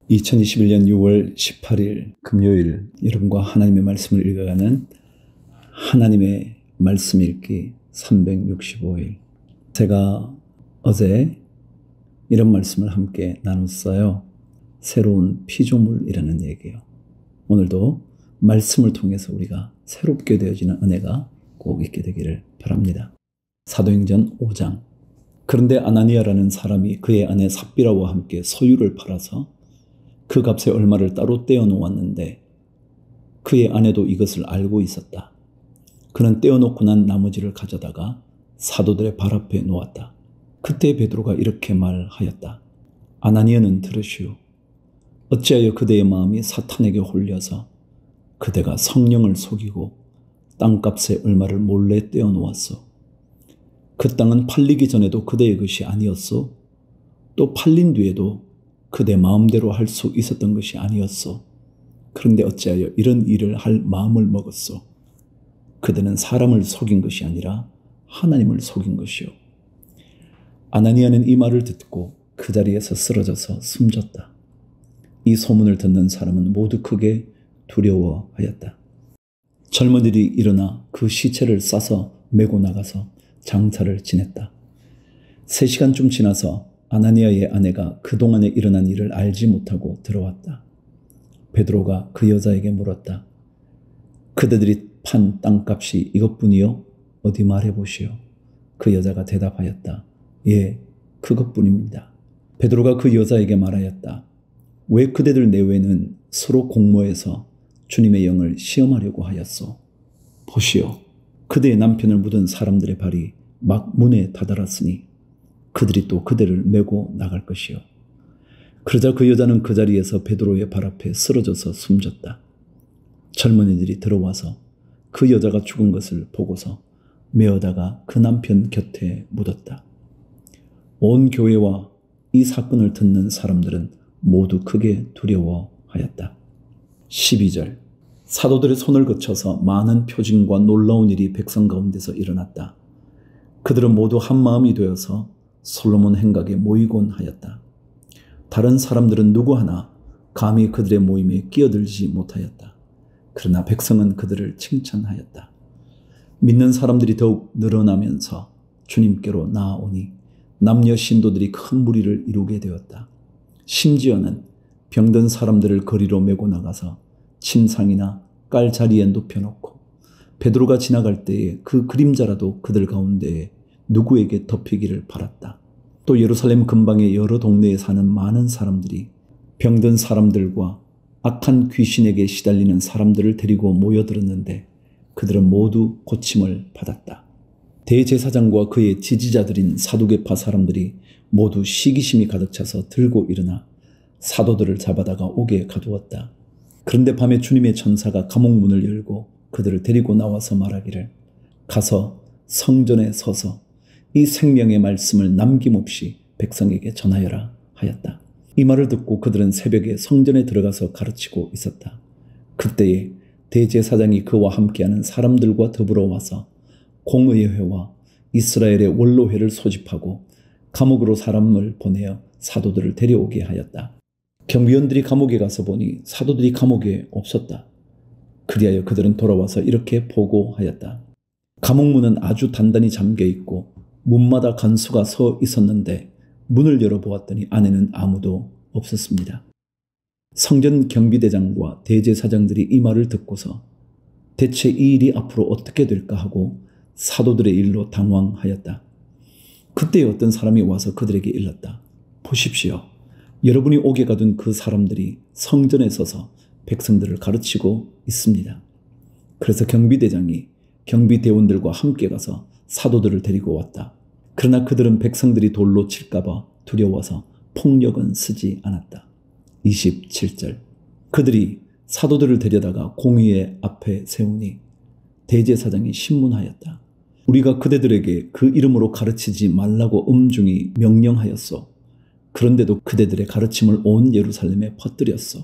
2021년 6월 18일 금요일 여러분과 하나님의 말씀을 읽어가는 하나님의 말씀 읽기 365일. 제가 어제 이런 말씀을 함께 나눴어요. 새로운 피조물이라는 얘기예요. 오늘도 말씀을 통해서 우리가 새롭게 되어지는 은혜가 꼭 있게 되기를 바랍니다. 사도행전 5장. 그런데 아나니아라는 사람이 그의 아내 삽비라와 함께 소유를 팔아서 그 값의 얼마를 따로 떼어 놓았는데 그의 아내도 이것을 알고 있었다. 그는 떼어놓고 난 나머지를 가져다가 사도들의 발 앞에 놓았다. 그때 베드로가 이렇게 말하였다. 아나니아는 들으시오. 어찌하여 그대의 마음이 사탄에게 홀려서 그대가 성령을 속이고 땅값의 얼마를 몰래 떼어 놓았소. 그 땅은 팔리기 전에도 그대의 것이 아니었소. 또 팔린 뒤에도 그대 마음대로 할 수 있었던 것이 아니었소. 그런데 어찌하여 이런 일을 할 마음을 먹었소. 그대는 사람을 속인 것이 아니라 하나님을 속인 것이요. 아나니아는 이 말을 듣고 그 자리에서 쓰러져서 숨졌다. 이 소문을 듣는 사람은 모두 크게 두려워하였다. 젊은이들이 일어나 그 시체를 싸서 메고 나가서 장사를 지냈다. 3시간쯤 지나서 아나니아의 아내가 그동안에 일어난 일을 알지 못하고 들어왔다. 베드로가 그 여자에게 물었다. 그대들이 판 땅값이 이것뿐이요? 어디 말해보시오. 그 여자가 대답하였다. 예, 그것뿐입니다. 베드로가 그 여자에게 말하였다. 왜 그대들 내외는 서로 공모해서 주님의 영을 시험하려고 하였소? 보시오. 그대의 남편을 묻은 사람들의 발이 막 문에 다다랐으니 그들이 또 그대를 메고 나갈 것이요. 그러자 그 여자는 그 자리에서 베드로의 발 앞에 쓰러져서 숨졌다. 젊은이들이 들어와서 그 여자가 죽은 것을 보고서 메어다가 그 남편 곁에 묻었다. 온 교회와 이 사건을 듣는 사람들은 모두 크게 두려워하였다. 12절. 사도들의 손을 거쳐서 많은 표징과 놀라운 일이 백성 가운데서 일어났다. 그들은 모두 한 마음이 되어서 솔로몬 행각에 모이곤 하였다. 다른 사람들은 누구 하나 감히 그들의 모임에 끼어들지 못하였다. 그러나 백성은 그들을 칭찬하였다. 믿는 사람들이 더욱 늘어나면서 주님께로 나아오니 남녀 신도들이 큰 무리를 이루게 되었다. 심지어는 병든 사람들을 거리로 메고 나가서 침상이나 깔 자리에 눕혀놓고 베드로가 지나갈 때에 그 그림자라도 그들 가운데에 누구에게 덮이기를 바랐다. 또 예루살렘 근방의 여러 동네에 사는 많은 사람들이 병든 사람들과 악한 귀신에게 시달리는 사람들을 데리고 모여들었는데 그들은 모두 고침을 받았다. 대제사장과 그의 지지자들인 사두개파 사람들이 모두 시기심이 가득 차서 들고 일어나 사도들을 잡아다가 옥에 가두었다. 그런데 밤에 주님의 천사가 감옥 문을 열고 그들을 데리고 나와서 말하기를 가서 성전에 서서 이 생명의 말씀을 남김없이 백성에게 전하여라 하였다. 이 말을 듣고 그들은 새벽에 성전에 들어가서 가르치고 있었다. 그때에 대제사장이 그와 함께하는 사람들과 더불어 와서 공의회와 이스라엘의 원로회를 소집하고 감옥으로 사람을 보내어 사도들을 데려오게 하였다. 경비원들이 감옥에 가서 보니 사도들이 감옥에 없었다. 그리하여 그들은 돌아와서 이렇게 보고하였다. 감옥문은 아주 단단히 잠겨 있고 문마다 간수가 서 있었는데 문을 열어보았더니 안에는 아무도 없었습니다. 성전 경비대장과 대제사장들이 이 말을 듣고서 대체 이 일이 앞으로 어떻게 될까 하고 사도들의 일로 당황하였다. 그때 어떤 사람이 와서 그들에게 일렀다. 보십시오. 여러분이 옥에 가둔 그 사람들이 성전에 서서 백성들을 가르치고 있습니다. 그래서 경비대장이 경비대원들과 함께 가서 사도들을 데리고 왔다. 그러나 그들은 백성들이 돌로 칠까봐 두려워서 폭력은 쓰지 않았다. 27절. 그들이 사도들을 데려다가 공의회 앞에 세우니 대제사장이 신문하였다. 우리가 그대들에게 그 이름으로 가르치지 말라고 엄중히 명령하였소. 그런데도 그대들의 가르침을 온 예루살렘에 퍼뜨렸소.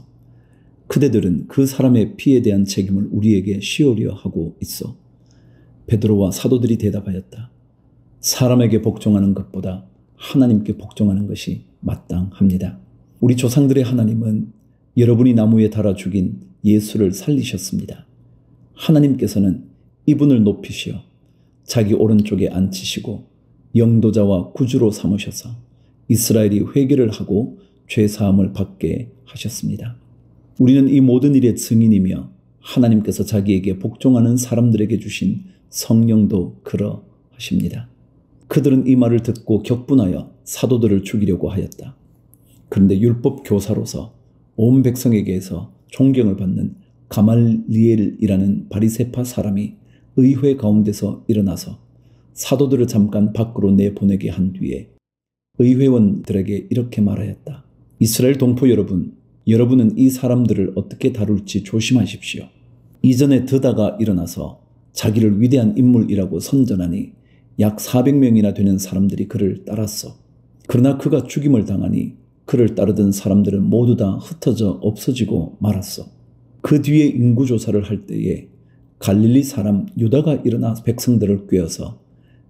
그대들은 그 사람의 피에 대한 책임을 우리에게 씌우려 하고 있어. 베드로와 사도들이 대답하였다. 사람에게 복종하는 것보다 하나님께 복종하는 것이 마땅합니다. 우리 조상들의 하나님은 여러분이 나무에 달아 죽인 예수를 살리셨습니다. 하나님께서는 이분을 높이시어 자기 오른쪽에 앉히시고 영도자와 구주로 삼으셔서 이스라엘이 회개를 하고 죄사함을 받게 하셨습니다. 우리는 이 모든 일의 증인이며 하나님께서 자기에게 복종하는 사람들에게 주신 성령도 그러하십니다. 그들은 이 말을 듣고 격분하여 사도들을 죽이려고 하였다. 그런데 율법 교사로서 온 백성에게서 존경을 받는 가말리엘이라는 바리새파 사람이 의회 가운데서 일어나서 사도들을 잠깐 밖으로 내보내게 한 뒤에 의회원들에게 이렇게 말하였다. 이스라엘 동포 여러분, 여러분은 이 사람들을 어떻게 다룰지 조심하십시오. 이전에 드다가 일어나서 자기를 위대한 인물이라고 선전하니 약 400명이나 되는 사람들이 그를 따랐어. 그러나 그가 죽임을 당하니 그를 따르던 사람들은 모두 다 흩어져 없어지고 말았어. 그 뒤에 인구조사를 할 때에 갈릴리 사람 유다가 일어나 백성들을 꾀어서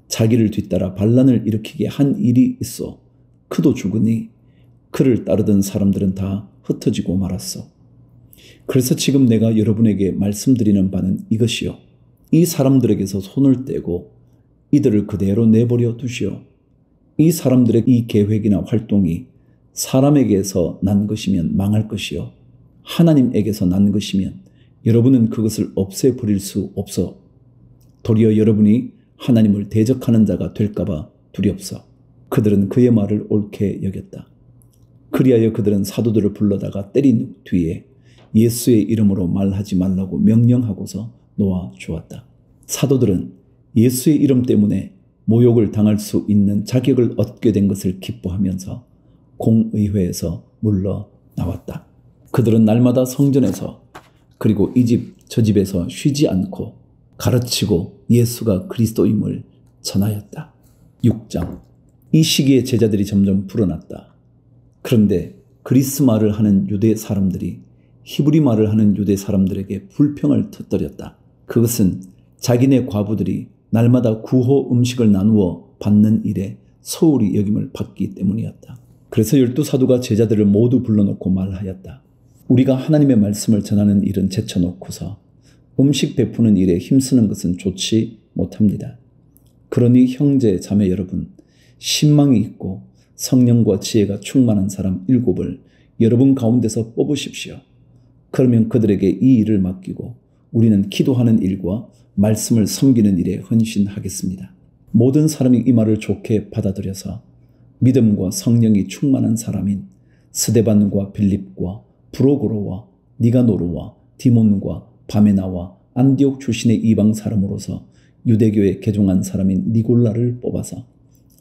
자기를 뒤따라 반란을 일으키게 한 일이 있어. 그도 죽으니 그를 따르던 사람들은 다 흩어지고 말았어. 그래서 지금 내가 여러분에게 말씀드리는 바는 이것이요. 이 사람들에게서 손을 떼고 이들을 그대로 내버려 두시오. 이 사람들의 이 계획이나 활동이 사람에게서 난 것이면 망할 것이요. 하나님에게서 난 것이면 여러분은 그것을 없애버릴 수 없어. 도리어 여러분이 하나님을 대적하는 자가 될까봐 두렵소. 그들은 그의 말을 옳게 여겼다. 그리하여 그들은 사도들을 불러다가 때린 뒤에 예수의 이름으로 말하지 말라고 명령하고서 놓아 주었다. 사도들은 예수의 이름 때문에 모욕을 당할 수 있는 자격을 얻게 된 것을 기뻐하면서 공의회에서 물러나왔다. 그들은 날마다 성전에서 그리고 이 집 저 집에서 쉬지 않고 가르치고 예수가 그리스도임을 전하였다. 6장. 이 시기에 제자들이 점점 불어났다. 그런데 그리스 말을 하는 유대 사람들이 히브리 말을 하는 유대 사람들에게 불평을 터뜨렸다. 그것은 자기네 과부들이 날마다 구호 음식을 나누어 받는 일에 소홀히 여김을 받기 때문이었다. 그래서 12사도가 제자들을 모두 불러놓고 말하였다. 우리가 하나님의 말씀을 전하는 일은 제쳐놓고서 음식 베푸는 일에 힘쓰는 것은 좋지 못합니다. 그러니 형제 자매 여러분, 신망이 있고 성령과 지혜가 충만한 사람 7을 여러분 가운데서 뽑으십시오. 그러면 그들에게 이 일을 맡기고 우리는 기도하는 일과 말씀을 섬기는 일에 헌신하겠습니다. 모든 사람이 이 말을 좋게 받아들여서 믿음과 성령이 충만한 사람인 스데반과 빌립과 브로고로와 니가노르와 디몬과 바메나와 안디옥 출신의 이방 사람으로서 유대교에 개종한 사람인 니골라를 뽑아서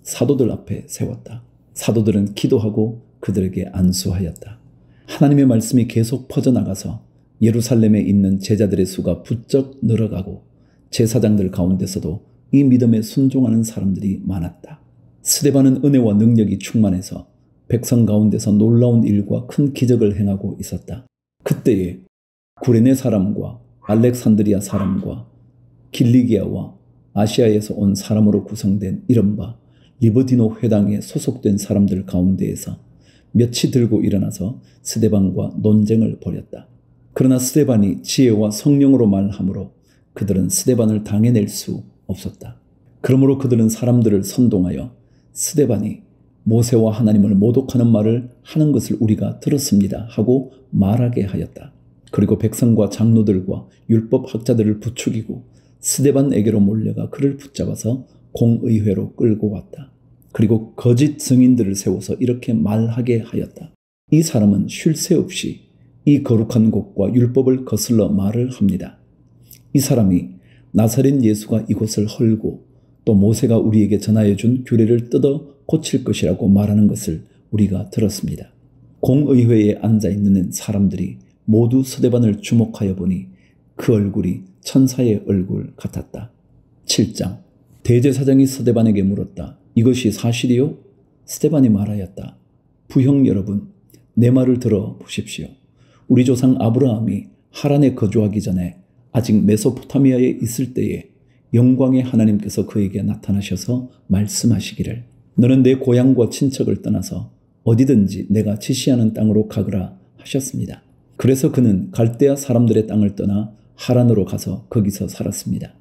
사도들 앞에 세웠다. 사도들은 기도하고 그들에게 안수하였다. 하나님의 말씀이 계속 퍼져나가서 예루살렘에 있는 제자들의 수가 부쩍 늘어가고 제사장들 가운데서도 이 믿음에 순종하는 사람들이 많았다. 스데반은 은혜와 능력이 충만해서 백성 가운데서 놀라운 일과 큰 기적을 행하고 있었다. 그때에 구레네 사람과 알렉산드리아 사람과 길리기아와 아시아에서 온 사람으로 구성된 이른바 리버디노 회당에 소속된 사람들 가운데에서 몇이 들고 일어나서 스데반과 논쟁을 벌였다. 그러나 스데반이 지혜와 성령으로 말하므로 그들은 스데반을 당해낼 수 없었다. 그러므로 그들은 사람들을 선동하여 스데반이 모세와 하나님을 모독하는 말을 하는 것을 우리가 들었습니다 하고 말하게 하였다. 그리고 백성과 장로들과 율법학자들을 부추기고 스데반에게로 몰려가 그를 붙잡아서 공의회로 끌고 왔다. 그리고 거짓 증인들을 세워서 이렇게 말하게 하였다. 이 사람은 쉴 새 없이 이 거룩한 곳과 율법을 거슬러 말을 합니다. 이 사람이 나사렛 예수가 이곳을 헐고 또 모세가 우리에게 전하여 준 규례를 뜯어 고칠 것이라고 말하는 것을 우리가 들었습니다. 공의회에 앉아있는 사람들이 모두 스데반을 주목하여 보니 그 얼굴이 천사의 얼굴 같았다. 7장. 대제사장이 스데반에게 물었다. 이것이 사실이요? 스데반이 말하였다. 부형 여러분, 내 말을 들어 보십시오. 우리 조상 아브라함이 하란에 거주하기 전에 아직 메소포타미아에 있을 때에 영광의 하나님께서 그에게 나타나셔서 말씀하시기를 너는 내 고향과 친척을 떠나서 어디든지 내가 지시하는 땅으로 가거라 하셨습니다. 그래서 그는 갈대아 사람들의 땅을 떠나 하란으로 가서 거기서 살았습니다.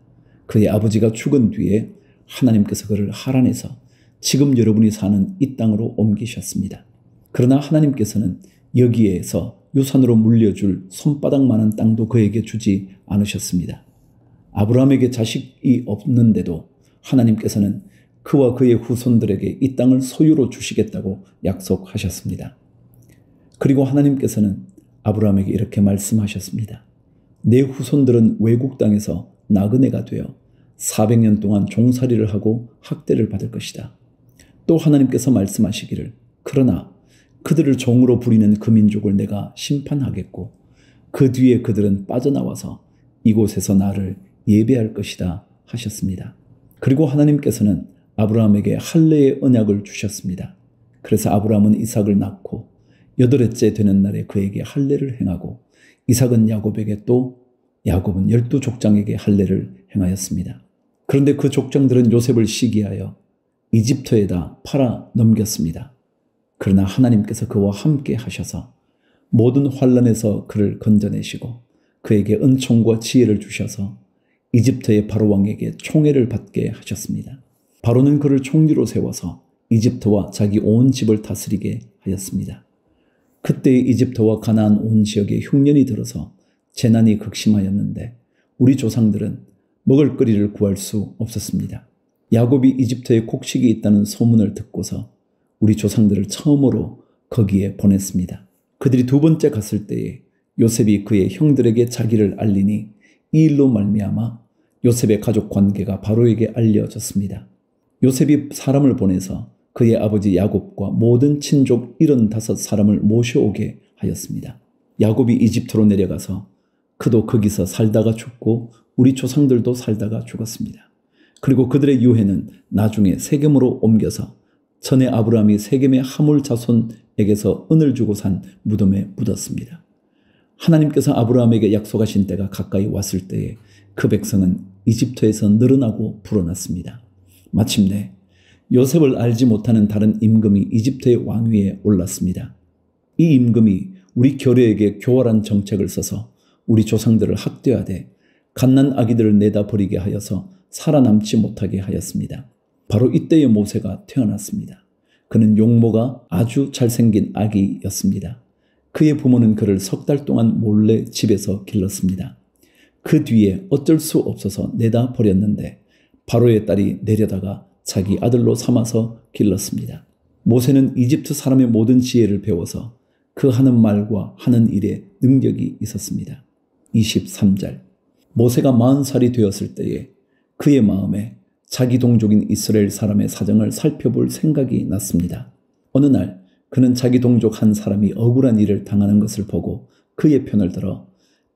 그의 아버지가 죽은 뒤에 하나님께서 그를 하란에서 지금 여러분이 사는 이 땅으로 옮기셨습니다. 그러나 하나님께서는 여기에서 유산으로 물려줄 손바닥만한 땅도 그에게 주지 않으셨습니다. 아브라함에게 자식이 없는데도 하나님께서는 그와 그의 후손들에게 이 땅을 소유로 주시겠다고 약속하셨습니다. 그리고 하나님께서는 아브라함에게 이렇게 말씀하셨습니다. 내 후손들은 외국 땅에서 나그네가 되어 400년 동안 종살이를 하고 학대를 받을 것이다. 또 하나님께서 말씀하시기를 그러나 그들을 종으로 부리는 그 민족을 내가 심판하겠고 그 뒤에 그들은 빠져나와서 이곳에서 나를 예배할 것이다 하셨습니다. 그리고 하나님께서는 아브라함에게 할례의 언약을 주셨습니다. 그래서 아브라함은 이삭을 낳고 8회째 되는 날에 그에게 할례를 행하고 이삭은 야곱에게 또 야곱은 12족장에게 할례를 행하였습니다. 그런데 그 족장들은 요셉을 시기하여 이집트에다 팔아 넘겼습니다. 그러나 하나님께서 그와 함께 하셔서 모든 환난에서 그를 건져내시고 그에게 은총과 지혜를 주셔서 이집트의 바로 왕에게 총애를 받게 하셨습니다. 바로는 그를 총리로 세워서 이집트와 자기 온 집을 다스리게 하였습니다. 그때 이집트와 가나안 온 지역에 흉년이 들어서 재난이 극심하였는데 우리 조상들은 먹을거리를 구할 수 없었습니다. 야곱이 이집트에 곡식이 있다는 소문을 듣고서 우리 조상들을 처음으로 거기에 보냈습니다. 그들이 두 번째 갔을 때에 요셉이 그의 형들에게 자기를 알리니 이 일로 말미암아 요셉의 가족 관계가 바로에게 알려졌습니다. 요셉이 사람을 보내서 그의 아버지 야곱과 모든 친족 75사람을 모셔오게 하였습니다. 야곱이 이집트로 내려가서 그도 거기서 살다가 죽고 우리 조상들도 살다가 죽었습니다. 그리고 그들의 유해는 나중에 세겜으로 옮겨서 전에 아브라함이 세겜의 하물 자손에게서 은을 주고 산 무덤에 묻었습니다. 하나님께서 아브라함에게 약속하신 때가 가까이 왔을 때에 그 백성은 이집트에서 늘어나고 불어났습니다. 마침내 요셉을 알지 못하는 다른 임금이 이집트의 왕위에 올랐습니다. 이 임금이 우리 교례에게 교활한 정책을 써서 우리 조상들을 학대하되 갓난 아기들을 내다 버리게 하여서 살아남지 못하게 하였습니다. 바로 이때에 모세가 태어났습니다. 그는 용모가 아주 잘생긴 아기였습니다. 그의 부모는 그를 3달 동안 몰래 집에서 길렀습니다. 그 뒤에 어쩔 수 없어서 내다 버렸는데 바로의 딸이 내려다가 자기 아들로 삼아서 길렀습니다. 모세는 이집트 사람의 모든 지혜를 배워서 그 하는 말과 하는 일에 능력이 있었습니다. 23절 모세가 40살이 되었을 때에 그의 마음에 자기 동족인 이스라엘 사람의 사정을 살펴볼 생각이 났습니다. 어느 날 그는 자기 동족 한 사람이 억울한 일을 당하는 것을 보고 그의 편을 들어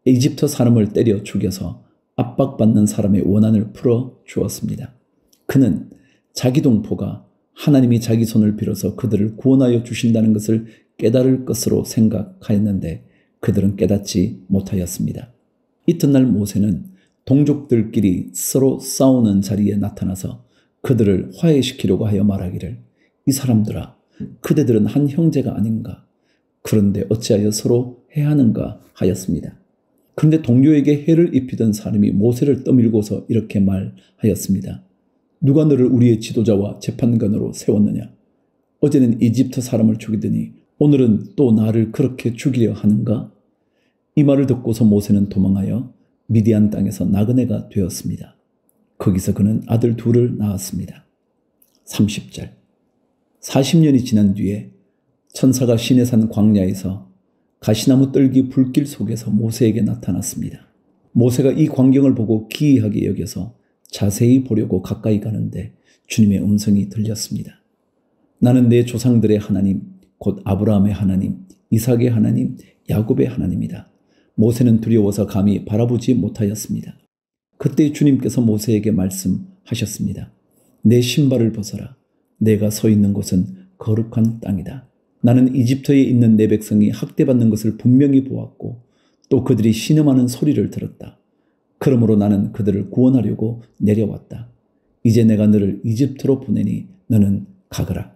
이집트 사람을 때려 죽여서 압박받는 사람의 원한을 풀어 주었습니다. 그는 자기 동포가 하나님이 자기 손을 빌어서 그들을 구원하여 주신다는 것을 깨달을 것으로 생각하였는데 그들은 깨닫지 못하였습니다. 이튿날 모세는 동족들끼리 서로 싸우는 자리에 나타나서 그들을 화해시키려고 하여 말하기를 이 사람들아 그대들은 한 형제가 아닌가 그런데 어찌하여 서로 해하는가 하였습니다. 그런데 동료에게 해를 입히던 사람이 모세를 떠밀고서 이렇게 말하였습니다. 누가 너를 우리의 지도자와 재판관으로 세웠느냐? 어제는 이집트 사람을 죽이더니 오늘은 또 나를 그렇게 죽이려 하는가? 이 말을 듣고서 모세는 도망하여 미디안 땅에서 나그네가 되었습니다. 거기서 그는 아들 둘을 낳았습니다. 30절 40년이 지난 뒤에 천사가 시내산 광야에서 가시나무 뜰기 불길 속에서 모세에게 나타났습니다. 모세가 이 광경을 보고 기이하게 여겨서 자세히 보려고 가까이 가는데 주님의 음성이 들렸습니다. 나는 내 조상들의 하나님, 곧 아브라함의 하나님, 이삭의 하나님, 야곱의 하나님이다. 모세는 두려워서 감히 바라보지 못하였습니다. 그때 주님께서 모세에게 말씀하셨습니다. 내 신발을 벗어라. 내가 서 있는 곳은 거룩한 땅이다. 나는 이집트에 있는 내 백성이 학대받는 것을 분명히 보았고 또 그들이 신음하는 소리를 들었다. 그러므로 나는 그들을 구원하려고 내려왔다. 이제 내가 너를 이집트로 보내니 너는 가거라.